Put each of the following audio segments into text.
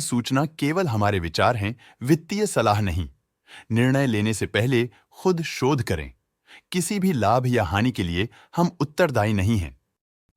सूचना केवल हमारे विचार हैं, वित्तीय सलाह नहीं। निर्णय लेने से पहले खुद शोध करें। किसी भी लाभ या हानि के लिए हम उत्तरदायी नहीं हैं।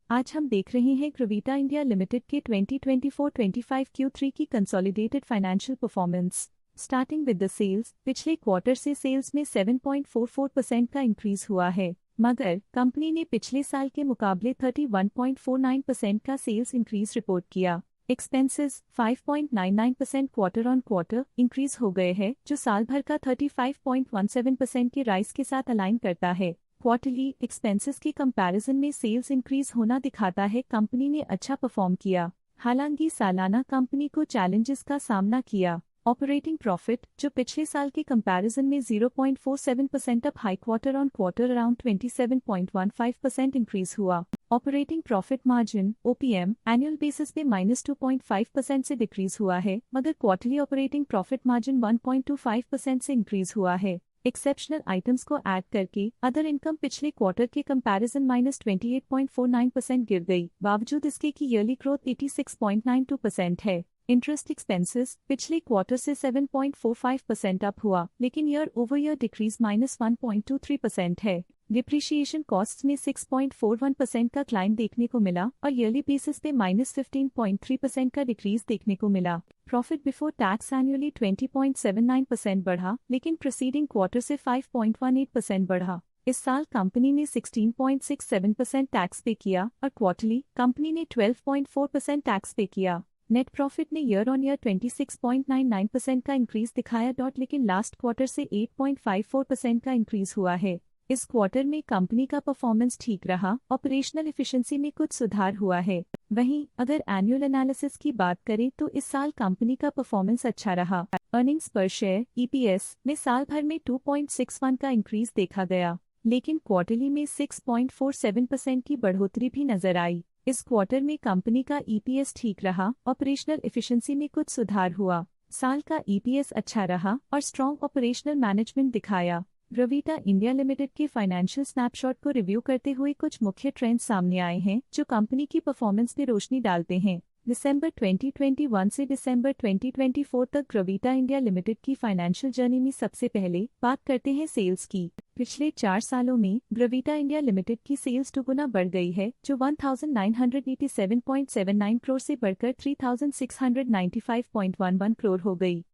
आज हम देख रहे हैं ग्रवीटा इंडिया लिमिटेड के 2024-25 Q3 की consolidated financial performance. Starting with the sales, पिछले क्वार्टर से सेल्स में 7.44% का इंक्रीज हुआ है, मगर कंपनी ने पिछले साल के मुकाबले 31.49% का सेल्स इंक्रीज रिपोर्ट किया। Expenses 5.99% quarter on quarter increase हो गए हैं, जो साल भर का 35.17% के राइज के साथ अलाइन करता है। क्वार्टरली एक्सपेंसेस के कंपैरिजन में सेल्स इंक्रीज होना दिखाता है कंपनी ने अच्छा परफॉर्म किया। हालांकि सालाना कंपनी को चैलेंजेस का सामना किया। ऑपरेटिंग प्रॉफिट, जो पिछले साल के कंपैरिजन में 0.47% up high quarter on quarter around 27.15% increase हुआ। Operating profit margin OPM annual basis पे -2.5% से डिक्रीज हुआ है, मगर क्वार्टरली ऑपरेटिंग प्रॉफिट मार्जिन 1.25% से इंक्रीज हुआ है। एक्सेप्शनल आइटम्स को ऐड करके अदर इनकम पिछले क्वार्टर के कंपैरिजन -28.49% गिर गई, बावजूद इसके की ईयरली ग्रोथ 86.92% है। इंटरेस्ट एक्सपेंसेस पिछले क्वार्टर से 7.45% अप हुआ, लेकिन ईयर ओवर ईयर डिक्रीज -1.23% है। डिप्रिशिएशन कॉस्ट्स में 6.41% का क्लाइम देखने को मिला और ईयरली बेसिस पे -15.3% का डिक्रीज देखने को मिला। प्रॉफिट बिफोर टैक्स एनुअली 20.79% बढ़ा, लेकिन प्रीसीडिंग क्वार्टर से 5.18% बढ़ा। इस साल कंपनी ने 16.67% टैक्स पे किया और क्वार्टरली कंपनी ने 12.4% टैक्स पे किया। नेट प्रॉफिट ने ईयर ऑन ईयर 26.99% का इंक्रीज दिखाया, लेकिन लास्ट क्वार्टर से 8.54% का इंक्रीज हुआ है। इस क्वार्टर में कंपनी का परफॉर्मेंस ठीक रहा, ऑपरेशनल एफिशिएंसी में कुछ सुधार हुआ है। वहीं अगर एनुअल एनालिसिस की बात करें तो इस साल कंपनी का परफॉर्मेंस अच्छा रहा। अर्निंग्स पर शेयर EPS में साल भर में 2.61 का इंक्रीज देखा गया, लेकिन क्वार्टरली में 6.47% की बढ़ोतरी भी नजर आई। इस क्वार्टर में कंपनी का EPS ठीक रहा, ऑपरेशनल एफिशिएंसी में कुछ सुधार हुआ। साल का EPS अच्छा रहा और स्ट्रॉन्ग ऑपरेशनल मैनेजमेंट दिखाया। ग्रवीटा इंडिया लिमिटेड के फाइनेंशियल स्नैपशॉट को रिव्यू करते हुए कुछ मुख्य ट्रेंड्स सामने आए हैं जो कंपनी की परफॉर्मेंस पे रोशनी डालते हैं। दिसंबर 2021 से दिसंबर 2024 तक ग्रवीटा इंडिया लिमिटेड की फाइनेंशियल जर्नी में सबसे पहले बात करते हैं सेल्स की। पिछले 4 सालों में ग्रवीटा इंडिया लिमिटेड की सेल्स 2 गुना बढ़ गई है, जो 1987.79 करोड़ से बढ़कर 3695.11 करोड़ हो गई।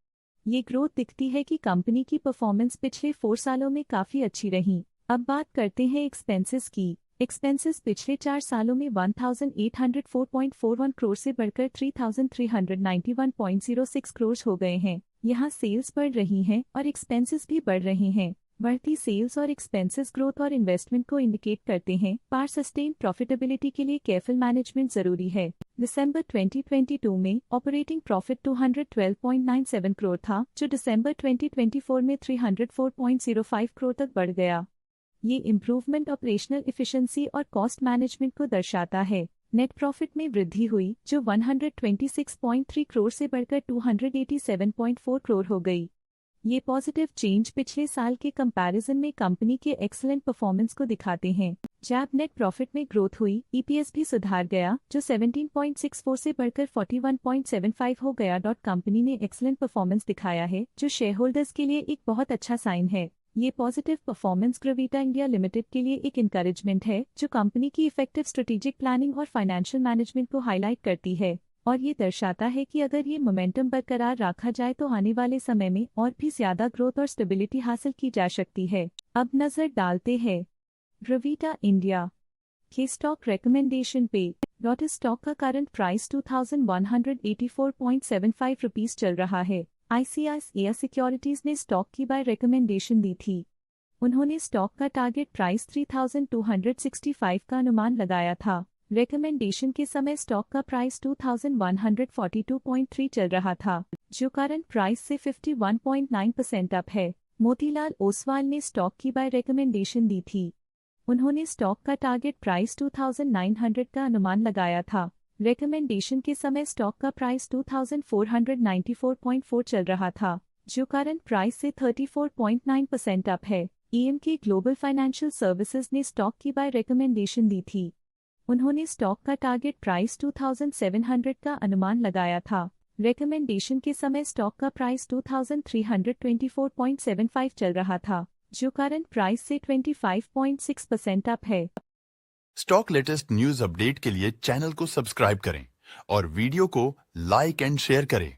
ये ग्रोथ दिखती है कि कंपनी की परफॉर्मेंस पिछले 4 सालों में काफी अच्छी रही। अब बात करते हैं एक्सपेंसेस की। एक्सपेंसेस पिछले 4 सालों में 1804.41 करोड़ से बढ़कर 3391.06 करोड़ हो गए हैं। यहाँ सेल्स बढ़ रही हैं और एक्सपेंसेस भी बढ़ रहे हैं। बढ़ती सेल्स और एक्सपेंसेस ग्रोथ और इन्वेस्टमेंट को इंडिकेट करते हैं, पर सस्टेन प्रॉफिटेबिलिटी के लिए केयरफुल मैनेजमेंट जरूरी है। दिसंबर 2022 में ऑपरेटिंग प्रॉफिट 212.97 करोड़ था, जो दिसंबर 2024 में 304.05 करोड़ तक बढ़ गया। ये इम्प्रूवमेंट ऑपरेशनल एफिशिएंसी और कॉस्ट मैनेजमेंट को दर्शाता है। नेट प्रॉफिट में वृद्धि हुई, जो 126.3 करोड़ से बढ़कर 287.4 करोड़ हो गई। ये पॉजिटिव चेंज पिछले साल के कंपैरिजन में कंपनी के एक्सीलेंट परफॉर्मेंस को दिखाते हैं। जब नेट प्रॉफिट में ग्रोथ हुई, EPS भी सुधार गया, जो 17.64 से बढ़कर 41.75 हो गया। कंपनी ने एक्सीलेंट परफॉर्मेंस दिखाया है, जो शेयर होल्डर्स के लिए एक बहुत अच्छा साइन है। ये पॉजिटिव परफॉर्मेंस ग्रवीटा इंडिया लिमिटेड के लिए एक इंकरेजमेंट है, जो कंपनी की इफेक्टिव स्ट्रेटेजिक प्लानिंग और फाइनेंशियल मैनेजमेंट को हाईलाइट करती है, और ये दर्शाता है कि अगर ये मोमेंटम बरकरार रखा जाए तो आने वाले समय में और भी ज्यादा ग्रोथ और स्टेबिलिटी हासिल की जा सकती है। अब नजर डालते हैं ग्रवीटा इंडिया के स्टॉक रिकमेंडेशन पे। स्टॉक का करंट प्राइस 2184.75 रुपीस चल रहा है। ICICI सिक्योरिटीज ने स्टॉक की बाय रिकमेंडेशन दी थी। उन्होंने स्टॉक का टारगेट प्राइस 3265 का अनुमान लगाया था। रिकमेंडेशन के समय स्टॉक का प्राइस 2142.3 चल रहा था, जो करंट प्राइस से 51.9% अप है। मोतीलाल ओसवाल ने स्टॉक की बाय रिकमेंडेशन दी थी। उन्होंने स्टॉक का टारगेट प्राइस 2900 का अनुमान लगाया था। रिकमेंडेशन के समय स्टॉक का प्राइस 2494.4 चल रहा था, जो करंट प्राइस से 34.9% अप है। EMK ग्लोबल फाइनेंशियल सर्विसेज ने स्टॉक की बाय रिकमेंडेशन दी थी। उन्होंने स्टॉक का टारगेट प्राइस 2700 का अनुमान लगाया था। रिकमेंडेशन के समय स्टॉक का प्राइस 2324.75 चल रहा था, जो करंट प्राइस से 25.6% अप है। स्टॉक लेटेस्ट न्यूज अपडेट के लिए चैनल को सब्सक्राइब करें और वीडियो को लाइक एंड शेयर करें।